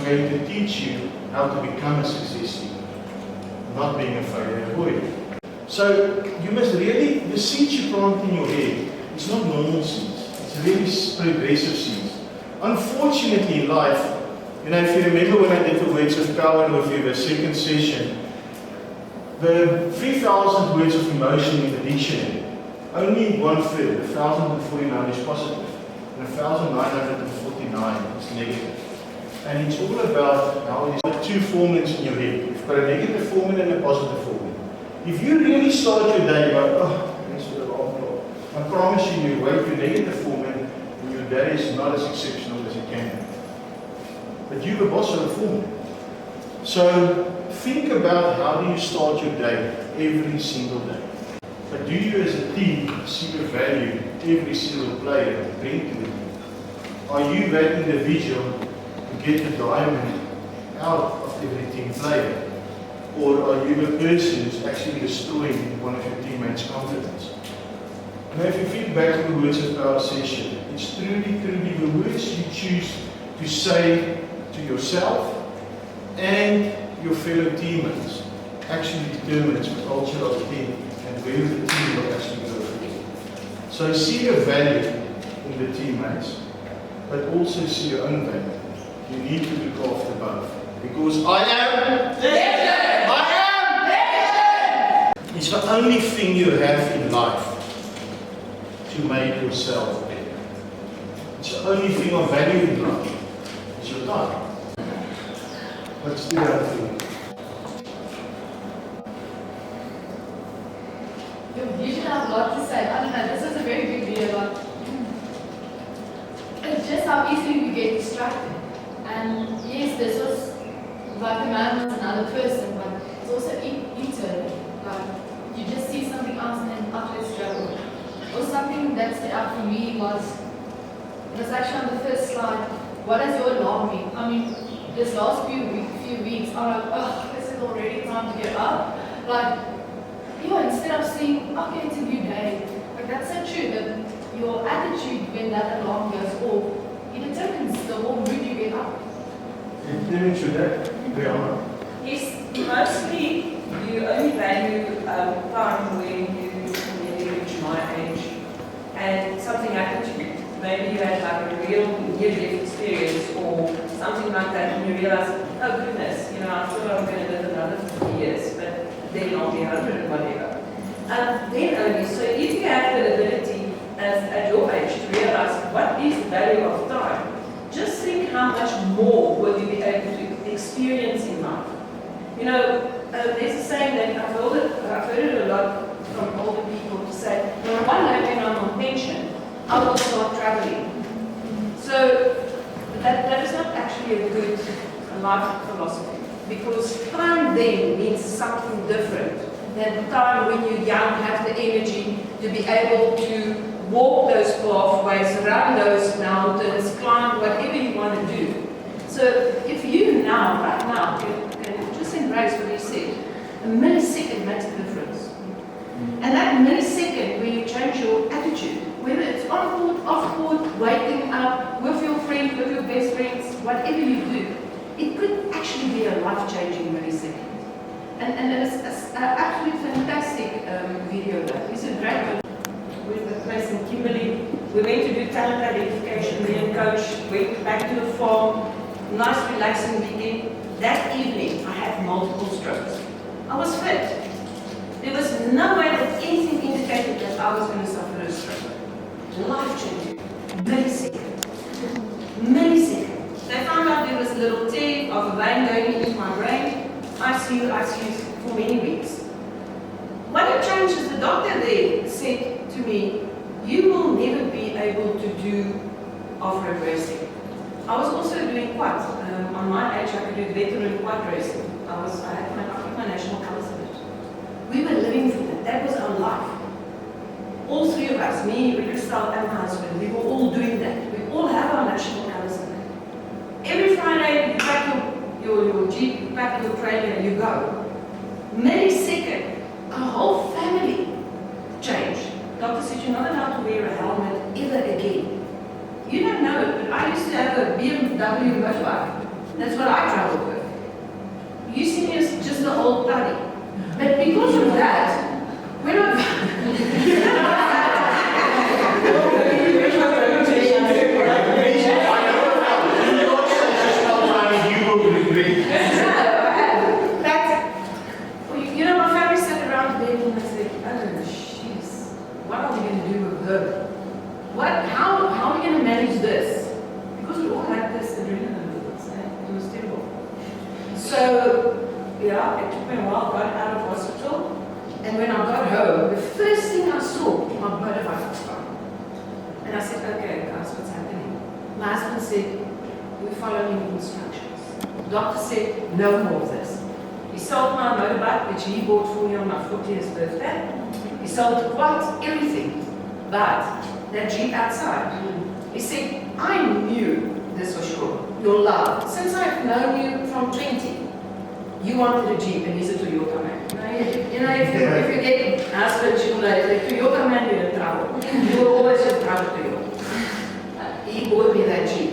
going to teach you how to become a success seeker, not being a failure avoider. So you must really, the seeds you plant in your head, it's not normal seeds, it's really progressive seeds. Unfortunately in life, if you remember when I did the words of power with you, the second session, the 3,000 words of emotion in the dictionary, only 1/3, 1,049 is positive, and 1,949 is negative. And it's all about how it is the two formulas in your head. You've got a negative formula and a positive formula. If you really start your day by, thanks for the alarm clock, I promise you wake your negative formula and your day is not as exceptional as it can be. But you're the boss of the formula. So think about how do you start your day every single day. But do you as a team see the value every single player bring to the team? Are you that individual to get the diamond out of every team player? Or are you the person who's actually destroying one of your teammates' confidence? Now if you think back to the words of our session, it's truly the words you choose to say to yourself and your fellow teammates actually determines the culture of the team and where the team will actually go. So see the value in the teammates, but also see your own value. You need to look after both. Because I am it's the only thing you have in life to make yourself better. It's the only thing of value in life. It's your time. Let's do that thing. You should have a lot to say. I don't know, this is a very big video, but it's just how easily we get distracted. And yes, this was like the man was another person, but it's also internal. Like you just see something else and then let's struggle. Or something that stood out for me was actually on the first slide. What does your alarm mean? I mean, this last few weeks, I'm like, oh, this is already time to get up. Like, instead of saying, okay, it's a new day. Like, that's so true that your attitude when that alarm goes off, it determines the whole mood you get up. It determines your day. Yes, mostly you only value time when you reach my age. And something happened to you. Maybe you had like a real near-death experience or something like that, and you realize, oh goodness, I thought I'm going to live another 50 years, but then I'll be 100 and whatever. Then only, so if you have the ability at your age to realize what is the value of time, just think how much more will you be able to experience in life. There's a saying that I've heard it a lot from older people to say, one day when I'm on pension, I will start traveling. So that is not actually a good life philosophy, because time then means something different than the time when you're young, have the energy to be able to walk those pathways, run those mountains, climb whatever you want to do. So if you right now, can just embrace what you said, a millisecond makes a difference. And that millisecond where you change your attitude, whether it's on court, off court, waking up, with your friends, with your best friends, whatever you do, it could actually be a life-changing millisecond. And it's an absolutely fantastic video. It's a great one. With the place in Kimberley, we went to do talent identification. Me and coach went back to the farm. Nice, relaxing weekend. That evening, I had multiple strokes. I was fit. There was no way that anything indicated that I was going to suffer a stroke. Life-changing. Millisecond. They found out there was a little tear of a vein going into my brain. ICU for many weeks. What it changed is the doctor there said to me, you will never be able to do off-road racing. I was also doing quad. On my age, I could do veteran quad racing. I had my national colours in it. We were living for that. That was our life. All three of us, me, Christel, and my husband, we were all doing that. We all have our national colours in it. Every Friday, you pack your Jeep, you pack your trailer, and you go. Millisecond, our whole family changed. Doctor said you're not allowed to wear a helmet ever again. You don't know it, but I used to have a BMW motorbike. That's what I travel with. You see me as just the old buddy. But because of that, when I you know, my family sat around today and I said, oh, jeez, what are we going to do with her? How are we going to manage this? Because we all had this adrenaline with us, and it was terrible. So, yeah, it took me a while, got out of hospital, and when I got home, the first thing I saw, my motorbike was gone. And I said, okay, guys, what's happening? My husband said, we're following the instructions. The doctor said, no more of this. He sold my motorbike, which he bought for me on my 40th birthday. He sold the quad, everything, but that Jeep outside. He said, I knew this for sure, your love. Since I've known you from 20, you wanted a Jeep and he's a Toyota man. You know, if you get husband, you know, like Toyota man, you're in trouble. You will always have trouble to you. He bought me that Jeep.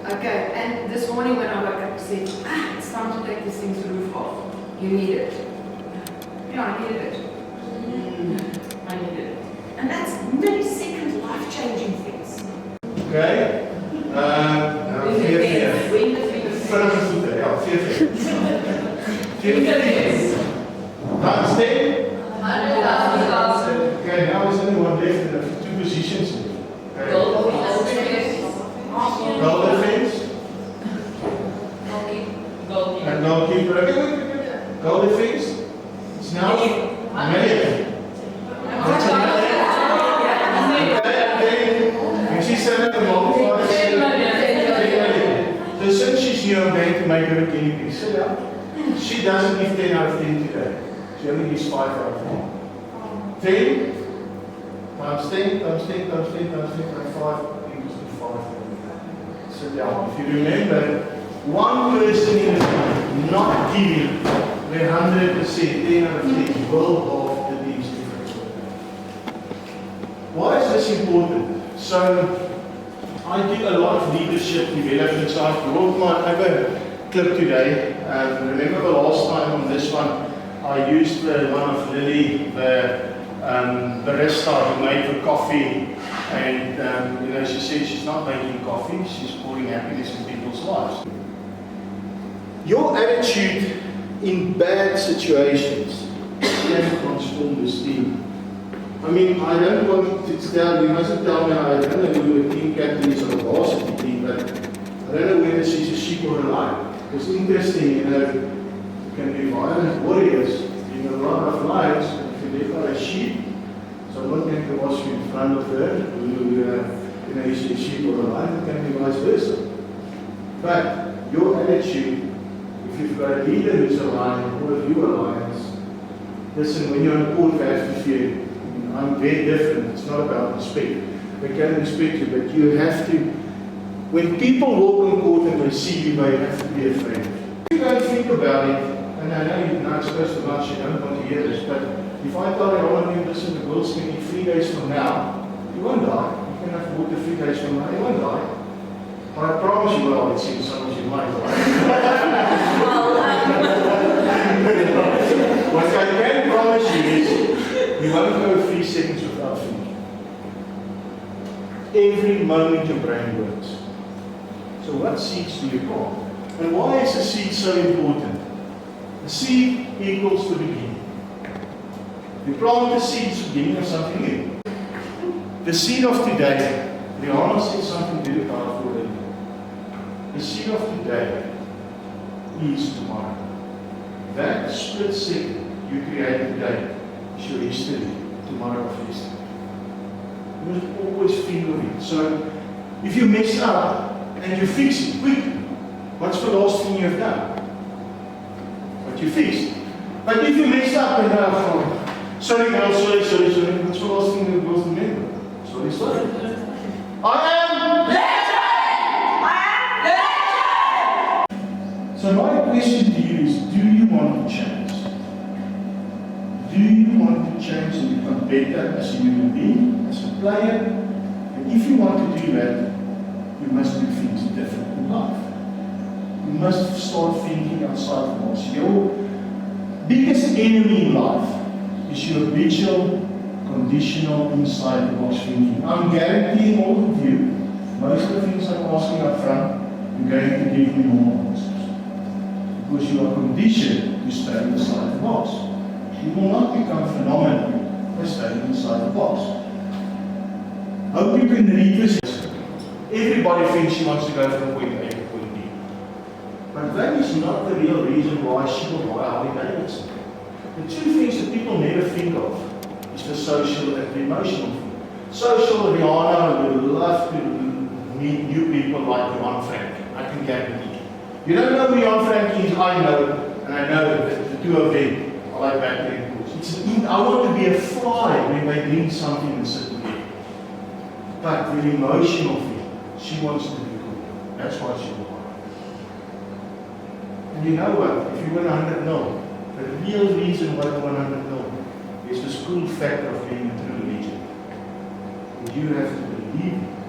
Okay, and this morning when I woke up, he said, it's time to take this thing's roof off. You need it. Yeah, I needed it. I needed it. And that's millisecond life-changing things. Okay? Fear. Win the fear. Times 10. 100,000. Okay, now there's only one left and there's two positions. Okay. Goal defense and goalkeeper. Okay, wait. Goal defense. It's now million. You see, set up the multiplier. So since she's here, I'm going to make her a guinea pig. Sit down. She doesn't give 10 out of 10 today. She only gives 5 out of 10. 10 times 10 times 10 times 10 times 10 times 5 equals to 5. Sit down. If you remember, one person in the room not giving their 100%, 10 out of 10 will half the team's difference. Why is this important? So, I do a lot of leadership development, so I've brought my other clip today. Remember the last time on this one, I used one of Lily, the barista who made the coffee, and you know, she said she's not making coffee, she's pouring happiness in people's lives. Your attitude in bad situations can transform this team. I mean, I don't want to tell, you mustn't tell me, I don't know who the team captain is or the varsity team, but I don't know whether she's a sheep or a lion. It's interesting, you know, you can be violent warriors, you know, a lot of lions, but if you live like a sheep, someone can cross you in front of her, who, you know, is a sheep or a lion, it can be vice versa. But your attitude, if you've got a leader who's a lion, all of you are lions, listen, when you're on court, you have to fear. I'm very different. It's not about respect. They can respect you, but you have to. When people walk on court and they see you, they have to be afraid. If you don't think about it, and I know you're not supposed to much, you don't want to hear this, but if I tell you, all of you, listen, the girls can eat 3 days from now, you won't die. You can have water 3 days from now, you won't die. But I promise you, well, it's in some of you might die. What I can promise you is, you won't go 3 seconds without food. Every moment your brain works. So what seeds do you plant? And why is a seed so important? A seed equals the beginning. You plant the seed, it's the beginning of something new. The seed of today, Rihanna said something very powerful already. The seed of today is tomorrow. That split second you create today is your history, tomorrow of history. You must always think of it. So, if you mess up and you fix it quickly, what's the last thing you have done? What you fixed. But if you mess up and sorry girl, sorry, what's the last thing you will remember? Sorry. I am legend! So my question to you is, do you want to change? Do you want to change and become better as a human being, as a player? And if you want to do that, you must do things different in life. must start thinking outside the box. Your biggest enemy in life is your habitual, conditional, inside the box thinking. I'm guaranteeing all of you, most of the things I'm asking up front, you're going to give me normal answers. Because you are conditioned to stay inside the box. You will not become phenomenal by staying inside the box. Hope you can read this. Everybody thinks she wants to go from point A to point B. But that is not the real reason why she will buy Harley Davidson. The two things that people never think of is the social and the emotional thing. Social, Rihanna would love to meet new people like Johan Frank. I can guarantee you. You don't know who Johan Frank is, I know, and I know that the two of them are like battery and pools. I want to be a fly when they drink something and sit together. But the emotional thing, she wants to be cool. That's why she will buy. And you know what? If you win 100 mil, the real reason why you win 100 mil is the school factor of being a true legend. And you have to believe it.